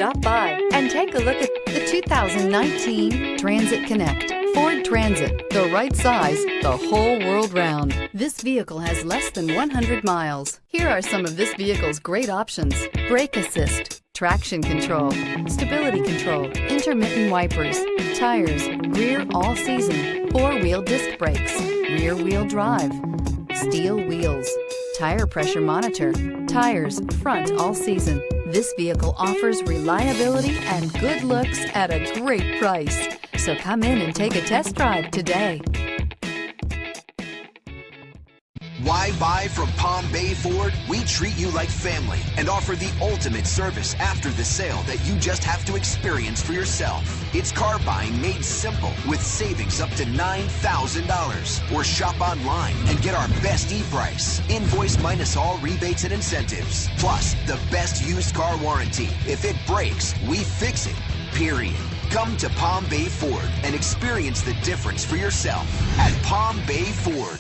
Stop by and take a look at the 2019 Transit Connect. Ford Transit, the right size, the whole world round. This vehicle has less than 100 miles. Here are some of this vehicle's great options: brake assist, traction control, stability control, intermittent wipers, tires, rear all-season, four-wheel disc brakes, rear-wheel drive, steel wheels, tire pressure monitor, tires, front all-season. This vehicle offers reliability and good looks at a great price. So come in and take a test drive today. Why buy from Palm Bay Ford? We treat you like family and offer the ultimate service after the sale that you just have to experience for yourself. It's car buying made simple with savings up to $9,000. Or shop online and get our best e-price. Invoice minus all rebates and incentives. Plus, the best used car warranty. If it breaks, we fix it. Period. Come to Palm Bay Ford and experience the difference for yourself at Palm Bay Ford.